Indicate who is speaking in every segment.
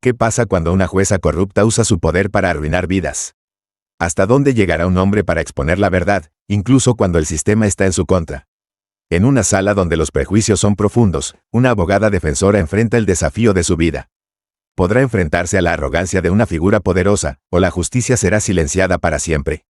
Speaker 1: ¿Qué pasa cuando una jueza corrupta usa su poder para arruinar vidas? ¿Hasta dónde llegará un hombre para exponer la verdad, incluso cuando el sistema está en su contra? En una sala donde los prejuicios son profundos, una abogada defensora enfrenta el desafío de su vida. ¿Podrá enfrentarse a la arrogancia de una figura poderosa, o la justicia será silenciada para siempre?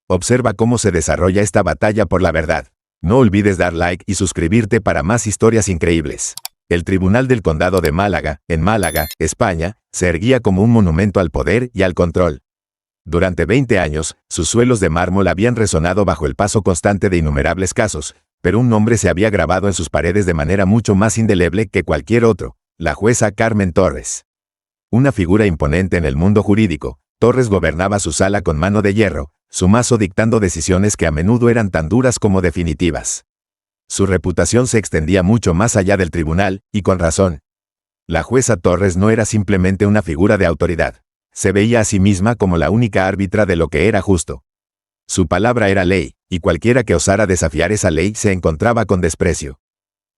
Speaker 1: Observa cómo se desarrolla esta batalla por la verdad. No olvides dar like y suscribirte para más historias increíbles. El Tribunal del Condado de Málaga, en Málaga, España, se erguía como un monumento al poder y al control. Durante 20 años, sus suelos de mármol habían resonado bajo el paso constante de innumerables casos, pero un nombre se había grabado en sus paredes de manera mucho más indeleble que cualquier otro: la jueza Carmen Torres. Una figura imponente en el mundo jurídico, Torres gobernaba su sala con mano de hierro, su mazo dictando decisiones que a menudo eran tan duras como definitivas. Su reputación se extendía mucho más allá del tribunal, y con razón. La jueza Torres no era simplemente una figura de autoridad. Se veía a sí misma como la única árbitra de lo que era justo. Su palabra era ley, y cualquiera que osara desafiar esa ley se encontraba con desprecio.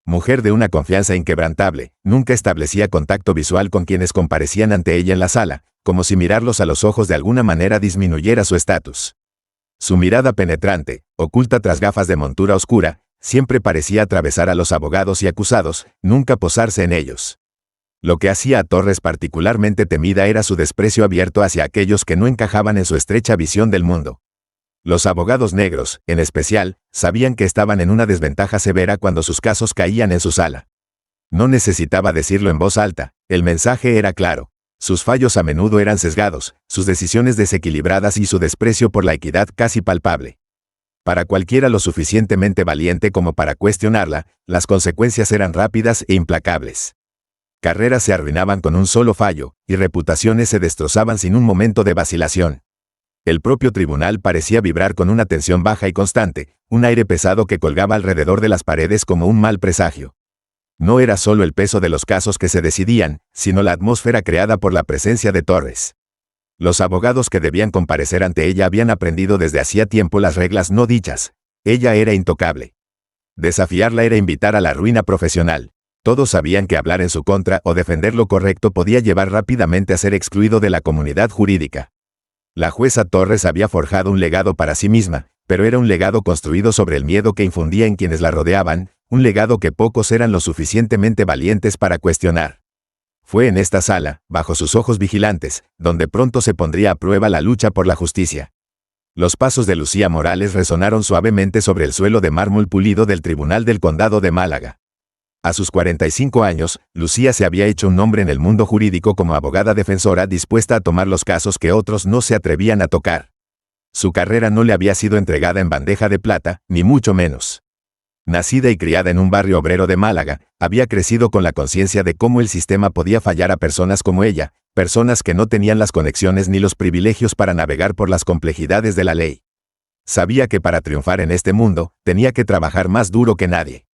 Speaker 1: Mujer de una confianza inquebrantable, nunca establecía contacto visual con quienes comparecían ante ella en la sala, como si mirarlos a los ojos de alguna manera disminuyera su estatus. Su mirada penetrante, oculta tras gafas de montura oscura, siempre parecía atravesar a los abogados y acusados, nunca posarse en ellos. Lo que hacía a Torres particularmente temida era su desprecio abierto hacia aquellos que no encajaban en su estrecha visión del mundo. Los abogados negros, en especial, sabían que estaban en una desventaja severa cuando sus casos caían en su sala. No necesitaba decirlo en voz alta, el mensaje era claro. Sus fallos a menudo eran sesgados, sus decisiones desequilibradas y su desprecio por la equidad casi palpable. Para cualquiera lo suficientemente valiente como para cuestionarla, las consecuencias eran rápidas e implacables. Carreras se arruinaban con un solo fallo, y reputaciones se destrozaban sin un momento de vacilación. El propio tribunal parecía vibrar con una tensión baja y constante, un aire pesado que colgaba alrededor de las paredes como un mal presagio. No era solo el peso de los casos que se decidían, sino la atmósfera creada por la presencia de Torres. Los abogados que debían comparecer ante ella habían aprendido desde hacía tiempo las reglas no dichas. Ella era intocable. Desafiarla era invitar a la ruina profesional. Todos sabían que hablar en su contra o defender lo correcto podía llevar rápidamente a ser excluido de la comunidad jurídica. La jueza Torres había forjado un legado para sí misma, pero era un legado construido sobre el miedo que infundía en quienes la rodeaban, un legado que pocos eran lo suficientemente valientes para cuestionar. Fue en esta sala, bajo sus ojos vigilantes, donde pronto se pondría a prueba la lucha por la justicia. Los pasos de Lucía Morales resonaron suavemente sobre el suelo de mármol pulido del Tribunal del Condado de Málaga. A sus 45 años, Lucía se había hecho un nombre en el mundo jurídico como abogada defensora dispuesta a tomar los casos que otros no se atrevían a tocar. Su carrera no le había sido entregada en bandeja de plata, ni mucho menos. Nacida y criada en un barrio obrero de Málaga, había crecido con la conciencia de cómo el sistema podía fallar a personas como ella, personas que no tenían las conexiones ni los privilegios para navegar por las complejidades de la ley. Sabía que para triunfar en este mundo, tenía que trabajar más duro que nadie.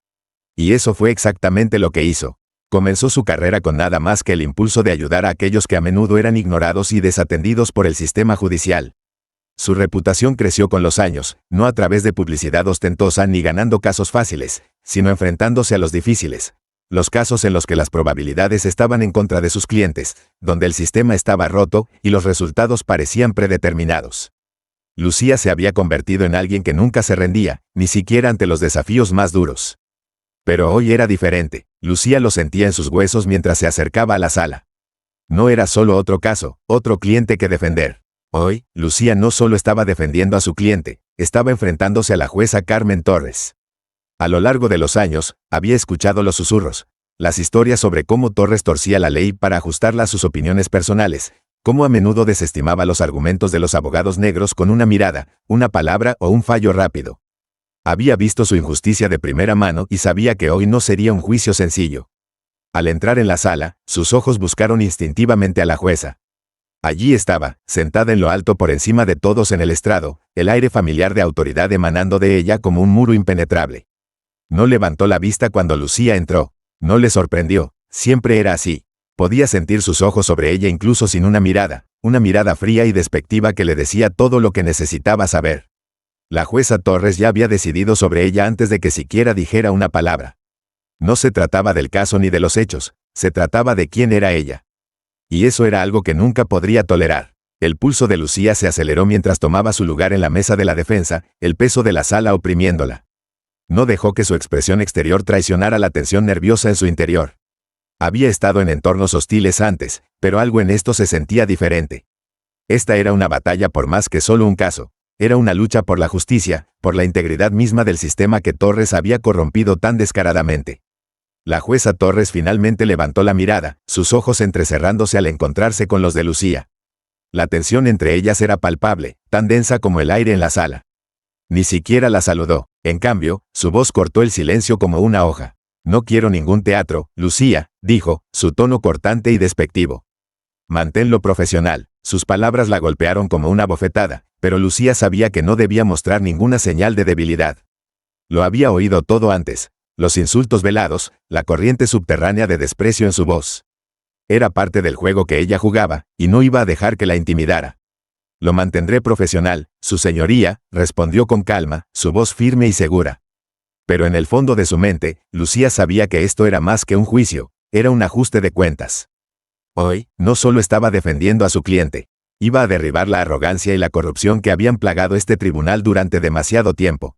Speaker 1: Y eso fue exactamente lo que hizo. Comenzó su carrera con nada más que el impulso de ayudar a aquellos que a menudo eran ignorados y desatendidos por el sistema judicial. Su reputación creció con los años, no a través de publicidad ostentosa ni ganando casos fáciles, sino enfrentándose a los difíciles. Los casos en los que las probabilidades estaban en contra de sus clientes, donde el sistema estaba roto y los resultados parecían predeterminados. Lucía se había convertido en alguien que nunca se rendía, ni siquiera ante los desafíos más duros. Pero hoy era diferente. Lucía lo sentía en sus huesos mientras se acercaba a la sala. No era solo otro caso, otro cliente que defender. Hoy, Lucía no solo estaba defendiendo a su cliente, estaba enfrentándose a la jueza Carmen Torres. A lo largo de los años, había escuchado los susurros, las historias sobre cómo Torres torcía la ley para ajustarla a sus opiniones personales, cómo a menudo desestimaba los argumentos de los abogados negros con una mirada, una palabra o un fallo rápido. Había visto su injusticia de primera mano y sabía que hoy no sería un juicio sencillo. Al entrar en la sala, sus ojos buscaron instintivamente a la jueza. Allí estaba, sentada en lo alto por encima de todos en el estrado, el aire familiar de autoridad emanando de ella como un muro impenetrable. No levantó la vista cuando Lucía entró. No le sorprendió, siempre era así. Podía sentir sus ojos sobre ella incluso sin una mirada fría y despectiva que le decía todo lo que necesitaba saber. La jueza Torres ya había decidido sobre ella antes de que siquiera dijera una palabra. No se trataba del caso ni de los hechos, se trataba de quién era ella. Y eso era algo que nunca podría tolerar. El pulso de Lucía se aceleró mientras tomaba su lugar en la mesa de la defensa, el peso de la sala oprimiéndola. No dejó que su expresión exterior traicionara la tensión nerviosa en su interior. Había estado en entornos hostiles antes, pero algo en esto se sentía diferente. Esta era una batalla por más que solo un caso. Era una lucha por la justicia, por la integridad misma del sistema que Torres había corrompido tan descaradamente. La jueza Torres finalmente levantó la mirada, sus ojos entrecerrándose al encontrarse con los de Lucía. La tensión entre ellas era palpable, tan densa como el aire en la sala. Ni siquiera la saludó. En cambio, su voz cortó el silencio como una hoja. No quiero ningún teatro, Lucía, dijo, su tono cortante y despectivo. Manténlo profesional. Sus palabras la golpearon como una bofetada, pero Lucía sabía que no debía mostrar ninguna señal de debilidad. Lo había oído todo antes. Los insultos velados, la corriente subterránea de desprecio en su voz. Era parte del juego que ella jugaba, y no iba a dejar que la intimidara. Lo mantendré profesional, su señoría, respondió con calma, su voz firme y segura. Pero en el fondo de su mente, Lucía sabía que esto era más que un juicio, era un ajuste de cuentas. Hoy, no solo estaba defendiendo a su cliente, iba a derribar la arrogancia y la corrupción que habían plagado este tribunal durante demasiado tiempo.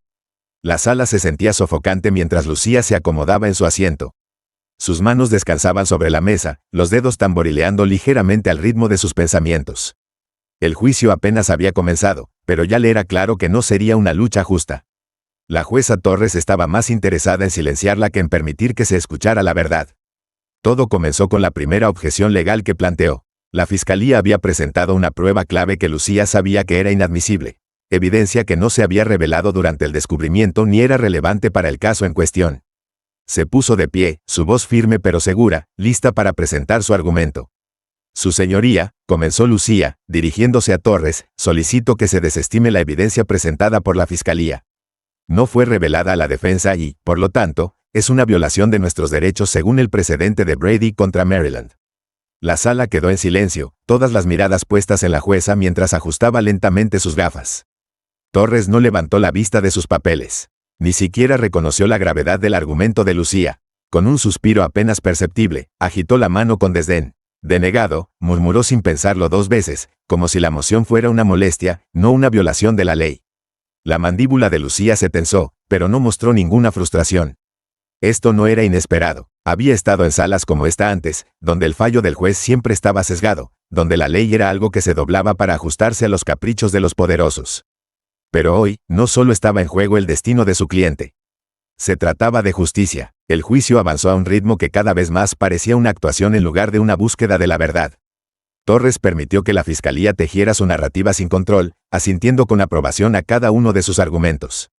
Speaker 1: La sala se sentía sofocante mientras Lucía se acomodaba en su asiento. Sus manos descansaban sobre la mesa, los dedos tamborileando ligeramente al ritmo de sus pensamientos. El juicio apenas había comenzado, pero ya le era claro que no sería una lucha justa. La jueza Torres estaba más interesada en silenciarla que en permitir que se escuchara la verdad. Todo comenzó con la primera objeción legal que planteó. La fiscalía había presentado una prueba clave que Lucía sabía que era inadmisible, evidencia que no se había revelado durante el descubrimiento ni era relevante para el caso en cuestión. Se puso de pie, su voz firme pero segura, lista para presentar su argumento. Su señoría, comenzó Lucía, dirigiéndose a Torres, solicito que se desestime la evidencia presentada por la fiscalía. No fue revelada a la defensa y, por lo tanto, es una violación de nuestros derechos según el precedente de Brady contra Maryland. La sala quedó en silencio, todas las miradas puestas en la jueza mientras ajustaba lentamente sus gafas. Torres no levantó la vista de sus papeles. Ni siquiera reconoció la gravedad del argumento de Lucía. Con un suspiro apenas perceptible, agitó la mano con desdén. Denegado, murmuró sin pensarlo 2 veces, como si la moción fuera una molestia, no una violación de la ley. La mandíbula de Lucía se tensó, pero no mostró ninguna frustración. Esto no era inesperado. Había estado en salas como esta antes, donde el fallo del juez siempre estaba sesgado, donde la ley era algo que se doblaba para ajustarse a los caprichos de los poderosos. Pero hoy, no solo estaba en juego el destino de su cliente. Se trataba de justicia. El juicio avanzó a un ritmo que cada vez más parecía una actuación en lugar de una búsqueda de la verdad. Torres permitió que la fiscalía tejiera su narrativa sin control, asintiendo con aprobación a cada uno de sus argumentos.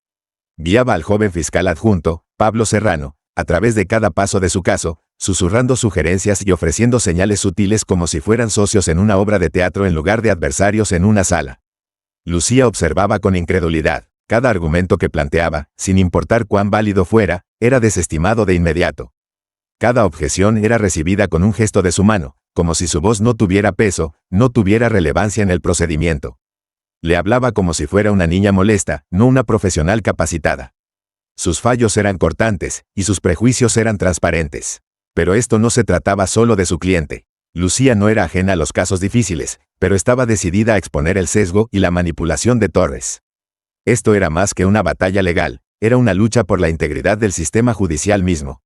Speaker 1: Guiaba al joven fiscal adjunto, Pablo Serrano, a través de cada paso de su caso, susurrando sugerencias y ofreciendo señales sutiles como si fueran socios en una obra de teatro en lugar de adversarios en una sala. Lucía observaba con incredulidad. Cada argumento que planteaba, sin importar cuán válido fuera, era desestimado de inmediato. Cada objeción era recibida con un gesto de su mano, como si su voz no tuviera peso, no tuviera relevancia en el procedimiento. Le hablaba como si fuera una niña molesta, no una profesional capacitada. Sus fallos eran cortantes, y sus prejuicios eran transparentes. Pero esto no se trataba solo de su cliente. Lucía no era ajena a los casos difíciles, pero estaba decidida a exponer el sesgo y la manipulación de Torres. Esto era más que una batalla legal, era una lucha por la integridad del sistema judicial mismo.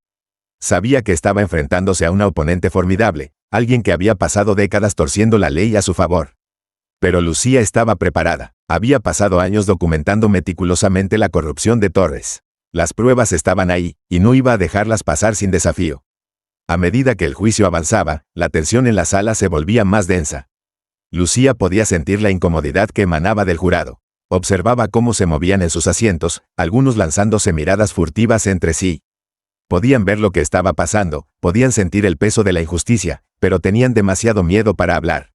Speaker 1: Sabía que estaba enfrentándose a una oponente formidable, alguien que había pasado décadas torciendo la ley a su favor. Pero Lucía estaba preparada. Había pasado años documentando meticulosamente la corrupción de Torres. Las pruebas estaban ahí, y no iba a dejarlas pasar sin desafío. A medida que el juicio avanzaba, la tensión en la sala se volvía más densa. Lucía podía sentir la incomodidad que emanaba del jurado. Observaba cómo se movían en sus asientos, algunos lanzándose miradas furtivas entre sí. Podían ver lo que estaba pasando, podían sentir el peso de la injusticia, pero tenían demasiado miedo para hablar.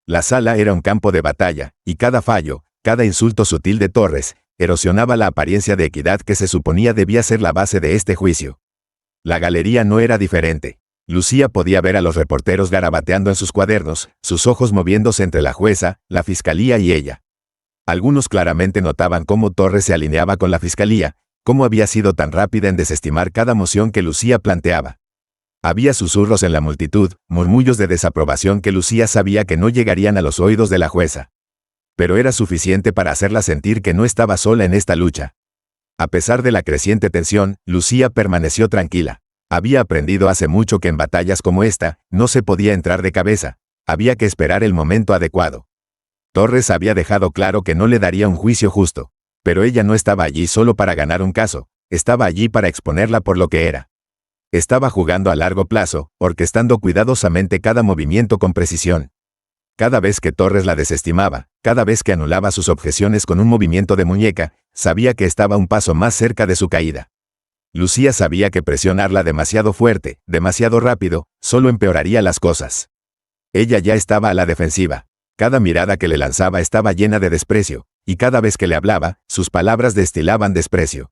Speaker 1: La sala era un campo de batalla, y cada fallo, cada insulto sutil de Torres, erosionaba la apariencia de equidad que se suponía debía ser la base de este juicio. La galería no era diferente. Lucía podía ver a los reporteros garabateando en sus cuadernos, sus ojos moviéndose entre la jueza, la fiscalía y ella. Algunos claramente notaban cómo Torres se alineaba con la fiscalía, cómo había sido tan rápida en desestimar cada moción que Lucía planteaba. Había susurros en la multitud, murmullos de desaprobación que Lucía sabía que no llegarían a los oídos de la jueza. Pero era suficiente para hacerla sentir que no estaba sola en esta lucha. A pesar de la creciente tensión, Lucía permaneció tranquila. Había aprendido hace mucho que en batallas como esta, no se podía entrar de cabeza. Había que esperar el momento adecuado. Torres había dejado claro que no le daría un juicio justo. Pero ella no estaba allí solo para ganar un caso, estaba allí para exponerla por lo que era. Estaba jugando a largo plazo, orquestando cuidadosamente cada movimiento con precisión. Cada vez que Torres la desestimaba, cada vez que anulaba sus objeciones con un movimiento de muñeca, sabía que estaba un paso más cerca de su caída. Lucía sabía que presionarla demasiado fuerte, demasiado rápido, solo empeoraría las cosas. Ella ya estaba a la defensiva. Cada mirada que le lanzaba estaba llena de desprecio, y cada vez que le hablaba, sus palabras destilaban desprecio.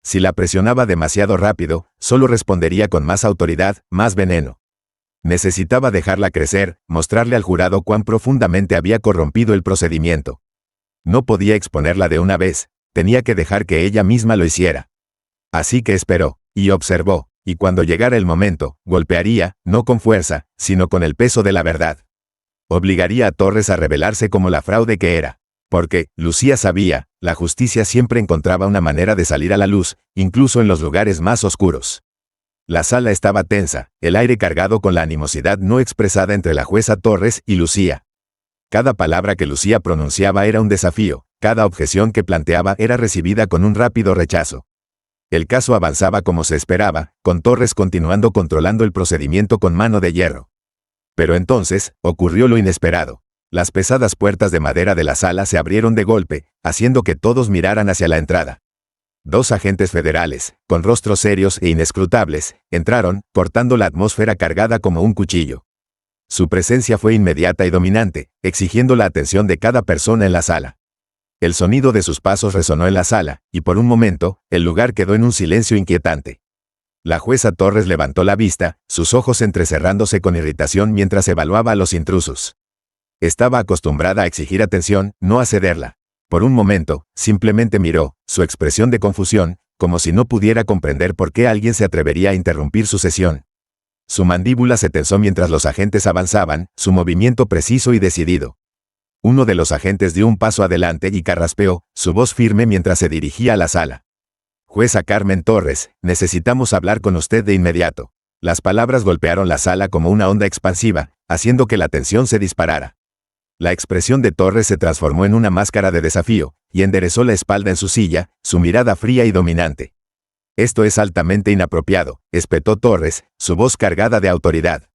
Speaker 1: Si la presionaba demasiado rápido, solo respondería con más autoridad, más veneno. Necesitaba dejarla crecer, mostrarle al jurado cuán profundamente había corrompido el procedimiento. No podía exponerla de una vez, tenía que dejar que ella misma lo hiciera. Así que esperó, y observó, y cuando llegara el momento, golpearía, no con fuerza, sino con el peso de la verdad. Obligaría a Torres a revelarse como la fraude que era. Porque, Lucía sabía, la justicia siempre encontraba una manera de salir a la luz, incluso en los lugares más oscuros. La sala estaba tensa, el aire cargado con la animosidad no expresada entre la jueza Torres y Lucía. Cada palabra que Lucía pronunciaba era un desafío, cada objeción que planteaba era recibida con un rápido rechazo. El caso avanzaba como se esperaba, con Torres continuando controlando el procedimiento con mano de hierro. Pero entonces, ocurrió lo inesperado. Las pesadas puertas de madera de la sala se abrieron de golpe, haciendo que todos miraran hacia la entrada. 2 agentes federales, con rostros serios e inescrutables, entraron, cortando la atmósfera cargada como un cuchillo. Su presencia fue inmediata y dominante, exigiendo la atención de cada persona en la sala. El sonido de sus pasos resonó en la sala, y por un momento, el lugar quedó en un silencio inquietante. La jueza Torres levantó la vista, sus ojos entrecerrándose con irritación mientras evaluaba a los intrusos. Estaba acostumbrada a exigir atención, no a cederla. Por un momento, simplemente miró, su expresión de confusión, como si no pudiera comprender por qué alguien se atrevería a interrumpir su sesión. Su mandíbula se tensó mientras los agentes avanzaban, su movimiento preciso y decidido. Uno de los agentes dio un paso adelante y carraspeó, su voz firme mientras se dirigía a la sala. Jueza Carmen Torres, necesitamos hablar con usted de inmediato. Las palabras golpearon la sala como una onda expansiva, haciendo que la tensión se disparara. La expresión de Torres se transformó en una máscara de desafío, y enderezó la espalda en su silla, su mirada fría y dominante. Esto es altamente inapropiado, espetó Torres, su voz cargada de autoridad.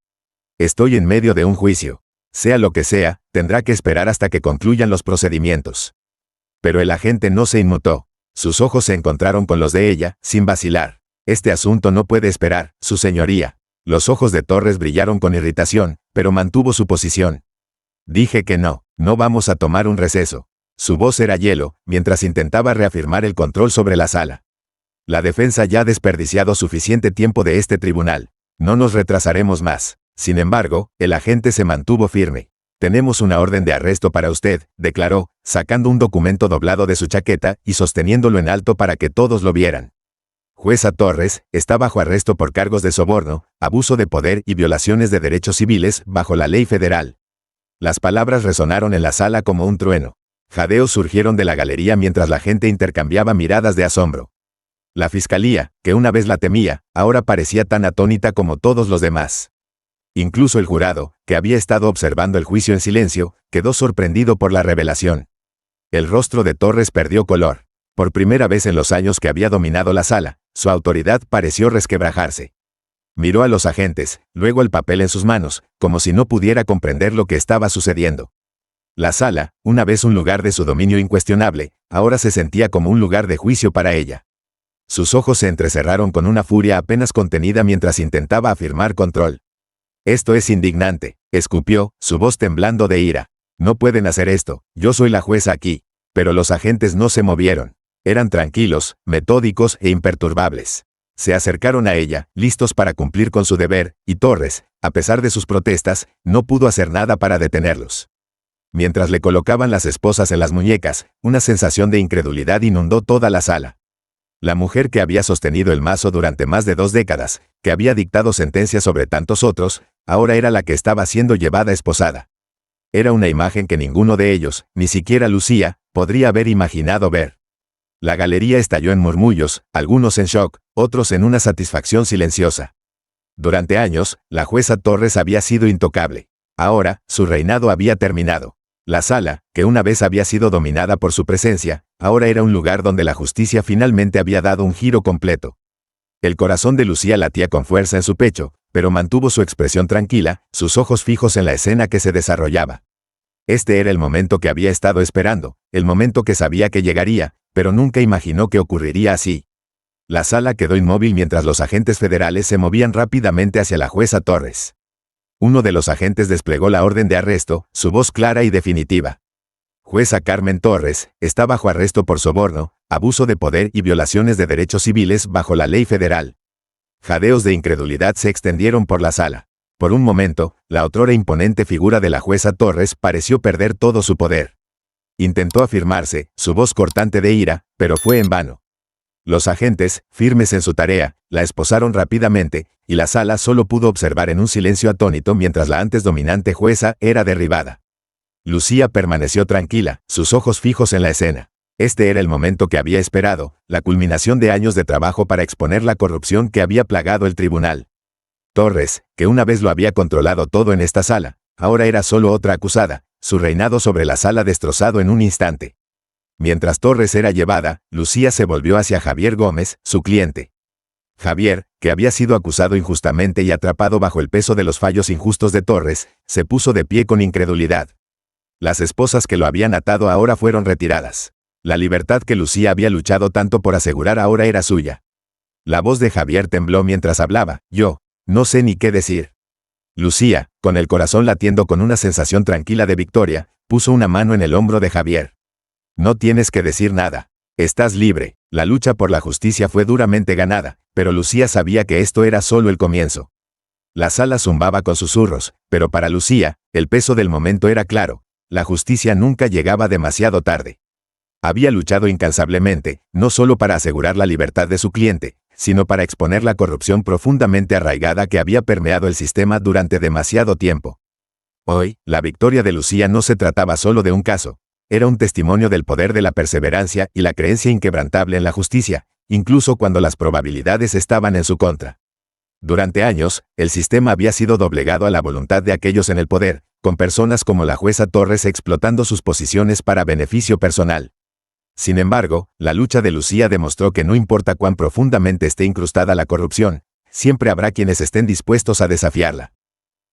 Speaker 1: Estoy en medio de un juicio. Sea lo que sea, tendrá que esperar hasta que concluyan los procedimientos. Pero el agente no se inmutó. Sus ojos se encontraron con los de ella, sin vacilar. Este asunto no puede esperar, su señoría. Los ojos de Torres brillaron con irritación, pero mantuvo su posición. Dije que no vamos a tomar un receso. Su voz era hielo, mientras intentaba reafirmar el control sobre la sala. La defensa ya ha desperdiciado suficiente tiempo de este tribunal. No nos retrasaremos más. Sin embargo, el agente se mantuvo firme. Tenemos una orden de arresto para usted, declaró, sacando un documento doblado de su chaqueta y sosteniéndolo en alto para que todos lo vieran. Jueza Torres, está bajo arresto por cargos de soborno, abuso de poder y violaciones de derechos civiles bajo la ley federal. Las palabras resonaron en la sala como un trueno. Jadeos surgieron de la galería mientras la gente intercambiaba miradas de asombro. La fiscalía, que una vez la temía, ahora parecía tan atónita como todos los demás. Incluso el jurado, que había estado observando el juicio en silencio, quedó sorprendido por la revelación. El rostro de Torres perdió color. Por primera vez en los años que había dominado la sala, su autoridad pareció resquebrajarse. Miró a los agentes, luego el papel en sus manos, como si no pudiera comprender lo que estaba sucediendo. La sala, una vez un lugar de su dominio incuestionable, ahora se sentía como un lugar de juicio para ella. Sus ojos se entrecerraron con una furia apenas contenida mientras intentaba afirmar control. Esto es indignante, escupió, su voz temblando de ira. No pueden hacer esto, yo soy la jueza aquí. Pero los agentes no se movieron. Eran tranquilos, metódicos e imperturbables. Se acercaron a ella, listos para cumplir con su deber, y Torres, a pesar de sus protestas, no pudo hacer nada para detenerlos. Mientras le colocaban las esposas en las muñecas, una sensación de incredulidad inundó toda la sala. La mujer que había sostenido el mazo durante más de 2 décadas, que había dictado sentencias sobre tantos otros, ahora era la que estaba siendo llevada esposada. Era una imagen que ninguno de ellos, ni siquiera Lucía, podría haber imaginado ver. La galería estalló en murmullos, algunos en shock, otros en una satisfacción silenciosa. Durante años, la jueza Torres había sido intocable. Ahora, su reinado había terminado. La sala, que una vez había sido dominada por su presencia, ahora era un lugar donde la justicia finalmente había dado un giro completo. El corazón de Lucía latía con fuerza en su pecho, pero mantuvo su expresión tranquila, sus ojos fijos en la escena que se desarrollaba. Este era el momento que había estado esperando, el momento que sabía que llegaría, pero nunca imaginó que ocurriría así. La sala quedó inmóvil mientras los agentes federales se movían rápidamente hacia la jueza Torres. Uno de los agentes desplegó la orden de arresto, su voz clara y definitiva. Jueza Carmen Torres, está bajo arresto por soborno, abuso de poder y violaciones de derechos civiles bajo la ley federal. Jadeos de incredulidad se extendieron por la sala. Por un momento, la otrora imponente figura de la jueza Torres pareció perder todo su poder. Intentó afirmarse, su voz cortante de ira, pero fue en vano. Los agentes, firmes en su tarea, la esposaron rápidamente, y la sala solo pudo observar en un silencio atónito mientras la antes dominante jueza era derribada. Lucía permaneció tranquila, sus ojos fijos en la escena. Este era el momento que había esperado, la culminación de años de trabajo para exponer la corrupción que había plagado el tribunal. Torres, que una vez lo había controlado todo en esta sala, ahora era solo otra acusada, su reinado sobre la sala destrozado en un instante. Mientras Torres era llevada, Lucía se volvió hacia Javier Gómez, su cliente. Javier, que había sido acusado injustamente y atrapado bajo el peso de los fallos injustos de Torres, se puso de pie con incredulidad. Las esposas que lo habían atado ahora fueron retiradas. La libertad que Lucía había luchado tanto por asegurar ahora era suya. La voz de Javier tembló mientras hablaba. Yo no sé ni qué decir. Lucía, con el corazón latiendo con una sensación tranquila de victoria, puso una mano en el hombro de Javier. No tienes que decir nada. Estás libre. La lucha por la justicia fue duramente ganada, pero Lucía sabía que esto era solo el comienzo. La sala zumbaba con susurros, pero para Lucía, el peso del momento era claro. La justicia nunca llegaba demasiado tarde. Había luchado incansablemente, no solo para asegurar la libertad de su cliente, sino para exponer la corrupción profundamente arraigada que había permeado el sistema durante demasiado tiempo. Hoy, la victoria de Lucía no se trataba solo de un caso. Era un testimonio del poder de la perseverancia y la creencia inquebrantable en la justicia, incluso cuando las probabilidades estaban en su contra. Durante años, el sistema había sido doblegado a la voluntad de aquellos en el poder, con personas como la jueza Torres explotando sus posiciones para beneficio personal. Sin embargo, la lucha de Lucía demostró que no importa cuán profundamente esté incrustada la corrupción, siempre habrá quienes estén dispuestos a desafiarla.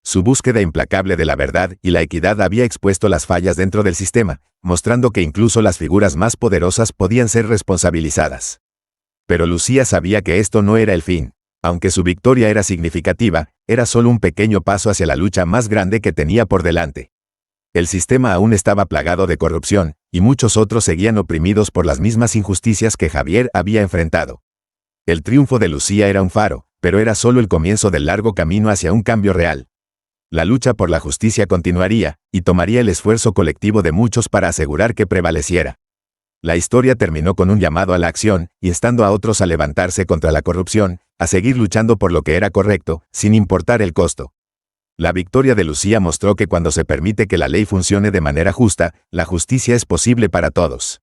Speaker 1: Su búsqueda implacable de la verdad y la equidad había expuesto las fallas dentro del sistema, mostrando que incluso las figuras más poderosas podían ser responsabilizadas. Pero Lucía sabía que esto no era el fin. Aunque su victoria era significativa, era solo un pequeño paso hacia la lucha más grande que tenía por delante. El sistema aún estaba plagado de corrupción, y muchos otros seguían oprimidos por las mismas injusticias que Javier había enfrentado. El triunfo de Lucía era un faro, pero era solo el comienzo del largo camino hacia un cambio real. La lucha por la justicia continuaría, y tomaría el esfuerzo colectivo de muchos para asegurar que prevaleciera. La historia terminó con un llamado a la acción, instando a otros a levantarse contra la corrupción, a seguir luchando por lo que era correcto, sin importar el costo. La victoria de Lucía mostró que cuando se permite que la ley funcione de manera justa, la justicia es posible para todos.